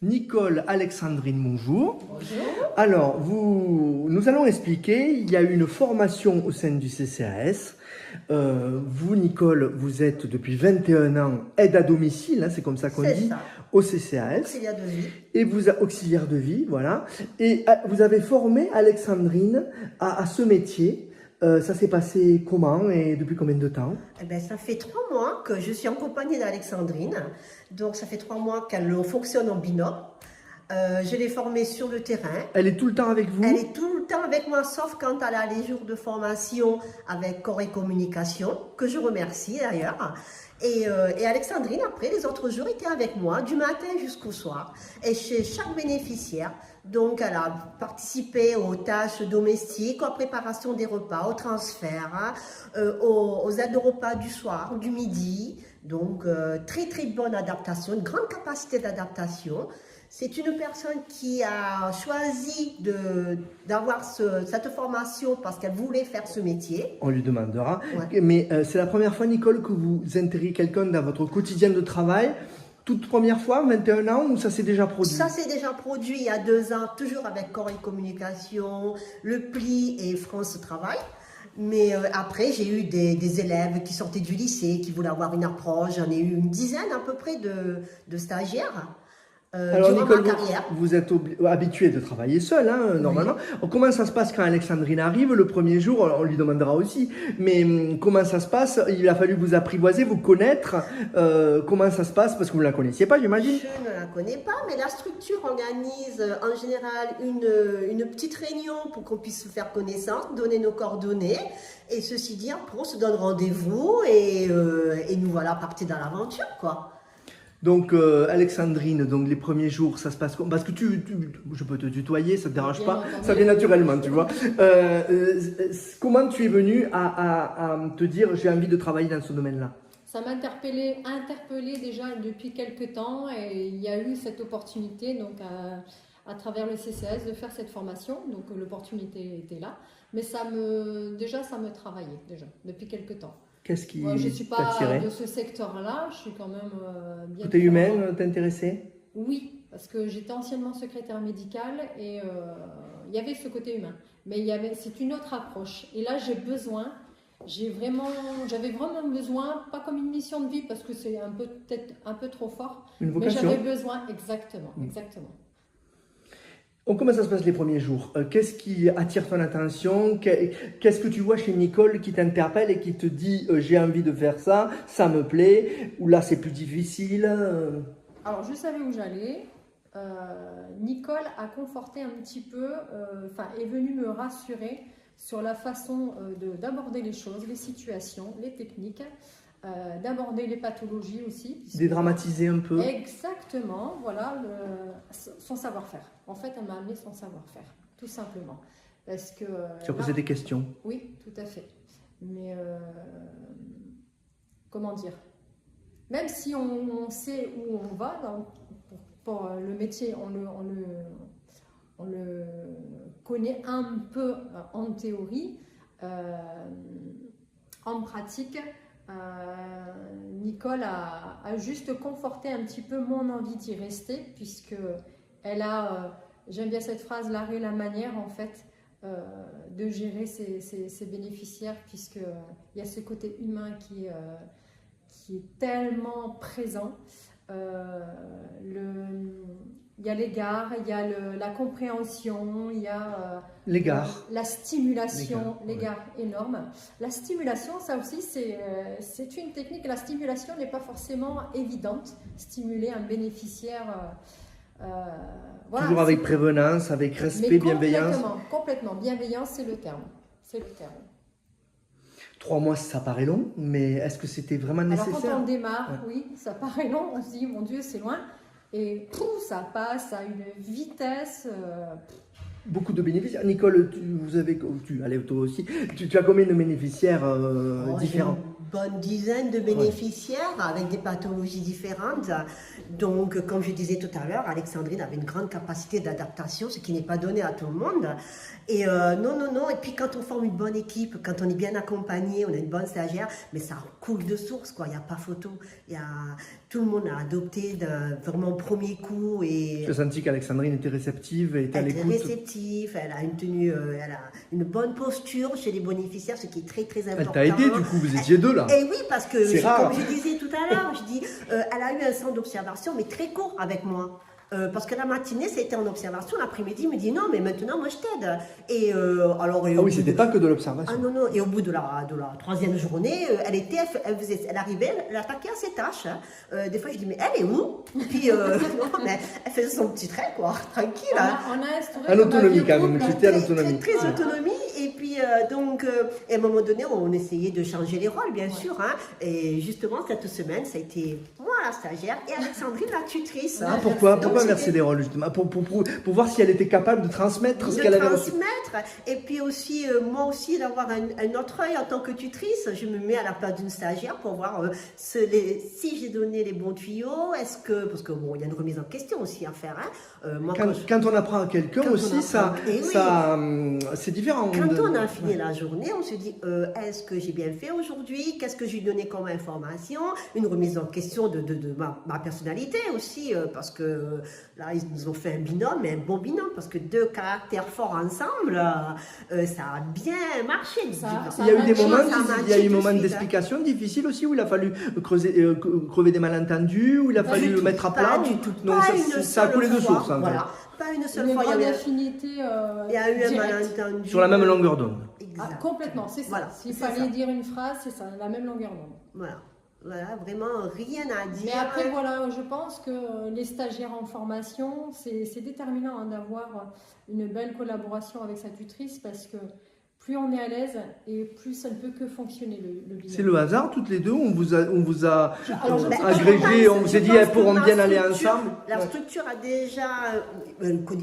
Nicole Alexandrine, bonjour. Bonjour. Alors, nous allons expliquer, il y a eu une formation au sein du CCAS. Vous, Nicole, vous êtes depuis 21 ans aide à domicile, hein, c'est comme ça qu'on dit, au CCAS. Auxiliaire de vie. Et vous, auxiliaire de vie, voilà. Et vous avez formé Alexandrine à ce métier. Ça s'est passé comment et depuis combien de temps? Eh ben, ça fait 3 mois que je suis en compagnie d'Alexandrine. Donc, ça fait 3 mois qu'elle fonctionne en binôme. Je l'ai formée sur le terrain. Elle est tout le temps avec vous? Elle est tout le temps avec moi, sauf quand elle a les jours de formation avec Corps et Communication, que je remercie d'ailleurs. Et Alexandrine, après, les autres jours, était avec moi, du matin jusqu'au soir. Et chez chaque bénéficiaire, donc elle a participé aux tâches domestiques, aux préparations des repas, aux transferts, aux aides au repas du soir, du midi. Donc, très très bonne adaptation, une grande capacité d'adaptation. C'est une personne qui a choisi d'avoir cette formation parce qu'elle voulait faire ce métier. On lui demandera. Ouais. Mais c'est la première fois, Nicole, que vous intégrez quelqu'un dans votre quotidien de travail. Toute première fois, 21 ans, ou ça s'est déjà produit? Ça s'est déjà produit il y a 2 ans, toujours avec Corps et Communication, Le Pli et France Travail. Mais après, j'ai eu des élèves qui sortaient du lycée, qui voulaient avoir une approche. J'en ai eu une dizaine à peu près de stagiaires. Alors Nicole, vous êtes habituée de travailler seule, hein, normalement. Oui. Comment ça se passe quand Alexandrine arrive le premier jour? On lui demandera aussi. Mais comment ça se passe? Il a fallu vous apprivoiser, vous connaître. Comment ça se passe? Parce que vous ne la connaissiez pas, j'imagine. Je ne la connais pas, mais la structure organise en général une petite réunion pour qu'on puisse se faire connaissance, donner nos coordonnées. Et ceci dit, après, on se donne rendez-vous et nous voilà partis dans l'aventure, quoi. Donc Alexandrine, donc les premiers jours, ça se passe comme... Parce que je peux te tutoyer, ça te dérange pas, ça vient naturellement, tu vois. Comment tu es venue à te dire j'ai envie de travailler dans ce domaine-là? Ça m'a interpellé déjà depuis quelques temps et il y a eu cette opportunité donc à travers le CCAS de faire cette formation. Donc l'opportunité était là, mais ça me travaillait déjà depuis quelques temps. Qu'est-ce qui Moi, je ne suis pas t'attirait? de ce secteur-là, je suis quand même bien... Côté humain, t'intéressait? Oui, parce que j'étais anciennement secrétaire médicale et il y avait ce côté humain. Mais c'est une autre approche. Et là, j'avais vraiment besoin, pas comme une mission de vie parce que c'est peut-être un peu trop fort, une vocation. Mais j'avais besoin, exactement. Comment ça se passe les premiers jours? Qu'est-ce qui attire ton attention? Qu'est-ce que tu vois chez Nicole qui t'interpelle et qui te dit j'ai envie de faire ça, ça me plaît, ou là c'est plus difficile? Alors je savais où j'allais. Nicole a conforté un petit peu, est venue me rassurer sur la façon d'aborder les choses, les situations, les techniques, d'aborder les pathologies aussi. Dédramatiser un peu. Exactement, voilà, son savoir-faire. En fait, elle m'a amené son savoir-faire, tout simplement. Parce que, tu as posé des questions? Oui, tout à fait. Mais, comment dire? Même si on sait où on va, pour le métier, on le connaît un peu en théorie, en pratique, Nicole a juste conforté un petit peu mon envie d'y rester, puisque elle a, j'aime bien cette phrase, l'art et la manière en fait de gérer ses bénéficiaires, puisqu'il y a ce côté humain qui est tellement présent. Il y a l'égard, il y a la compréhension, il y a l'égard, la stimulation, l'égard énorme. La stimulation, ça aussi, c'est une technique. La stimulation n'est pas forcément évidente. Stimuler un bénéficiaire, voilà, toujours avec prévenance, avec respect, bienveillance. Complètement. Bienveillance, c'est le terme. 3 mois, ça paraît long, mais est-ce que c'était vraiment nécessaire? Alors quand on démarre, oui, ça paraît long. On se dit, mon Dieu, c'est loin. Et ça passe à une vitesse... Beaucoup de bénéficiaires. Nicole, allez, toi aussi, tu as combien de bénéficiaires différents? Une bonne dizaine de bénéficiaires avec des pathologies différentes. Donc, comme je disais tout à l'heure, Alexandrine avait une grande capacité d'adaptation, ce qui n'est pas donné à tout le monde. Et non. Et puis, quand on forme une bonne équipe, quand on est bien accompagné, on a une bonne stagiaire, mais ça coule de source, quoi. Il n'y a pas photo. tout le monde a adopté d'un vraiment premier coup. Et tu as senti qu'Alexandrine était réceptive et était à elle était l'écoute. réceptive, elle a une tenue, elle a une bonne posture chez les bénéficiaires, ce qui est très très important. Elle t'a aidé du coup, vous étiez deux là. Et oui, parce que, C'est rare. comme je disais tout à l'heure, elle a eu un centre d'observation, mais très court avec moi. Parce que la matinée, c'était en observation, l'après-midi, il me dit non, mais maintenant, moi, je t'aide. Et alors. Ah oui, c'était pas que de l'observation. Ah non, non, et au bout de la troisième journée, elle arrivait, elle attaquait à ses tâches. Hein. Des fois, je dis, mais elle est où? Puis, non, mais elle faisait son petit trait, quoi, tranquille. Hein. On a instauré À l'autonomie comme quand aviez même, couple, j'étais à l'autonomie. Très, très autonomie. Et puis, donc, et à un moment donné, on essayait de changer les rôles, bien sûr. Hein. Et justement, cette semaine, ça a été moi, la stagiaire, et Alexandrine, la tutrice. Ah, pourquoi Donc, inverser les rôles justement pour voir si elle était capable de transmettre ce qu'elle avait reçu. Et puis aussi, moi aussi, d'avoir un autre œil en tant que tutrice. Je me mets à la place d'une stagiaire pour voir si j'ai donné les bons tuyaux. Est-ce que, parce que bon, il y a une remise en question aussi à faire. Hein. Moi, quand on apprend à quelqu'un aussi, c'est différent. Quand on a fini la journée, on se dit est-ce que j'ai bien fait aujourd'hui? Qu'est-ce que j'ai donné comme information? Une remise en question de ma personnalité aussi, parce que là, ils nous ont fait un binôme, mais un bon binôme, parce que deux caractères forts ensemble, ça a bien marché. Il y a eu des moments, il y a eu des moments d'explication difficiles aussi, où il a fallu crever des malentendus, où il a fallu mettre à plat. Pas du tout. Donc ça a coulé de source. Voilà. Pas une seule une fois. grande affinité. Il y a eu un malentendu. Sur la même longueur d'onde. Ah, complètement, c'est ça. Voilà, S'il fallait dire une phrase, c'est ça, la même longueur d'onde. Voilà. Voilà, vraiment rien à dire. Mais après, voilà, je pense que les stagiaires en formation, c'est déterminant hein, d'avoir une belle collaboration avec sa tutrice parce que plus on est à l'aise et plus ça ne peut que fonctionner le binôme. C'est le hasard, toutes les deux, on vous a agrégé, on vous a dit elles pourront bien aller ensemble. La structure a déjà,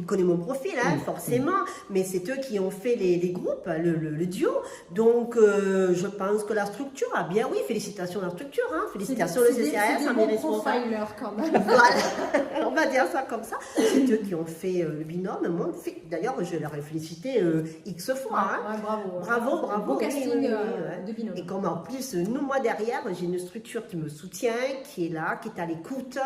connaît mon profil, hein, forcément, mais c'est eux qui ont fait les groupes, le duo. Donc, je pense que la structure a bien, oui, félicitations à la structure, hein, félicitations le CCAS, à mes responsables. Quand même. Voilà, on va dire ça comme ça. C'est eux qui ont fait le binôme. D'ailleurs, je leur ai félicité X fois. Hein. Bravo. Beau casting de binôme. Et comme en plus, moi derrière, j'ai une structure qui me soutient, qui est là, qui est à l'écoute.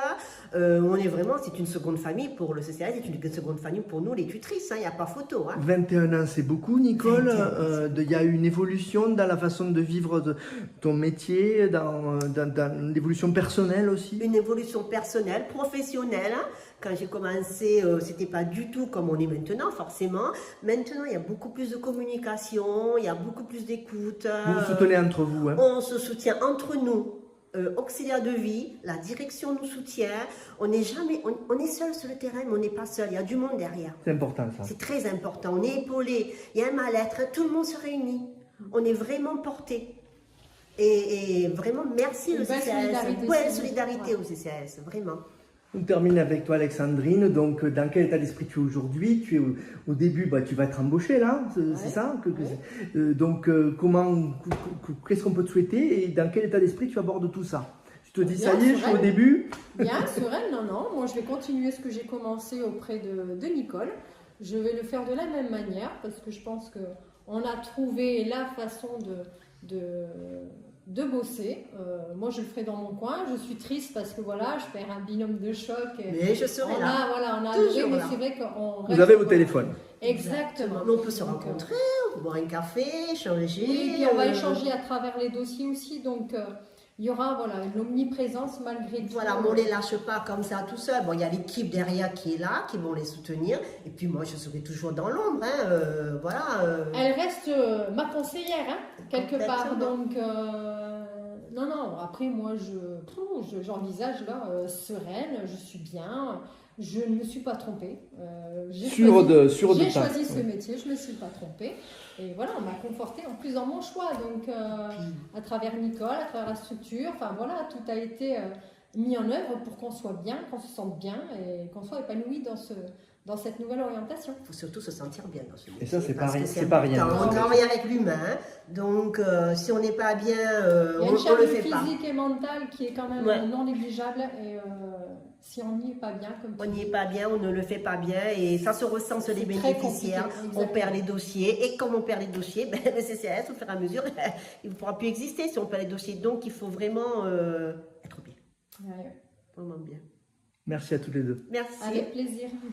On est vraiment, c'est une seconde famille pour le CCAS, c'est une seconde famille pour nous, les tutrices, il n'y a pas photo. Hein. 21 ans, c'est beaucoup, Nicole. Il y a eu une évolution dans la façon de vivre ton métier, dans l'évolution personnelle aussi. Une évolution personnelle, professionnelle. Hein. Quand j'ai commencé, c'était pas du tout comme on est maintenant, forcément. Maintenant, il y a beaucoup plus de communication, il y a beaucoup plus d'écoute. Vous vous soutenez entre vous. Hein. On se soutient entre nous. Auxiliaire de vie, la direction nous soutient. On n'est jamais, on est seul sur le terrain, mais on n'est pas seul. Il y a du monde derrière. C'est important ça. C'est très important. On est épaulé. Il y a un mal-être. Tout le monde se réunit. On est vraiment porté. Et vraiment, merci au CCAS. Belle solidarité au CCAS, vraiment. On termine avec toi, Alexandrine. Donc, dans quel état d'esprit tu es aujourd'hui? Tu es au début, tu vas être embauchée là, c'est ça? Donc, qu'est-ce qu'on peut te souhaiter et dans quel état d'esprit tu abordes tout ça? Tu te dis, ça y est, je suis au début? Bien, sereine, non. Moi, je vais continuer ce que j'ai commencé auprès de Nicole. Je vais le faire de la même manière parce que je pense qu'on a trouvé la façon de bosser. Moi, je le ferai dans mon coin. Je suis triste parce que voilà, je perds un binôme de choc. Mais je serai là. On a adoré, mais c'est vrai qu'on Vous avez vos téléphones. Exactement. Mais on peut se rencontrer, on peut boire un café, échanger. Oui, et puis on va échanger à travers les dossiers aussi. Donc, il y aura une omniprésence malgré tout. Voilà, mais on ne les lâche pas comme ça tout seul. Bon, il y a l'équipe derrière qui est là, qui vont les soutenir. Et puis moi, je serai toujours dans l'ombre. Hein, voilà. Elle reste ma conseillère, hein, quelque part. Donc, non. Après, moi, j'envisage là, sereine, je suis bien. Je ne me suis pas trompée. J'ai choisi ce métier, je ne me suis pas trompée. Et voilà, on m'a confortée en plus dans mon choix. Donc, à travers Nicole, à travers la structure, enfin voilà, tout a été mis en œuvre pour qu'on soit bien, qu'on se sente bien et qu'on soit épanoui dans cette nouvelle orientation. Il faut surtout se sentir bien dans ce métier. Et ça, c'est pas rien. On travaille avec l'humain, donc si on n'est pas bien, on le fait pas. Il y a une charge physique et mentale qui est quand même non négligeable. Et si on n'y est pas bien, on n'y est pas bien, on ne le fait pas bien, et ça se ressent sur les bénéficiaires. On perd les dossiers, et comme on perd les dossiers, le CCAS, au fur et à mesure, il ne pourra plus exister si on perd les dossiers. Donc, il faut vraiment être bien. Ouais. vraiment bien. Merci à tous les deux. Merci. Avec plaisir.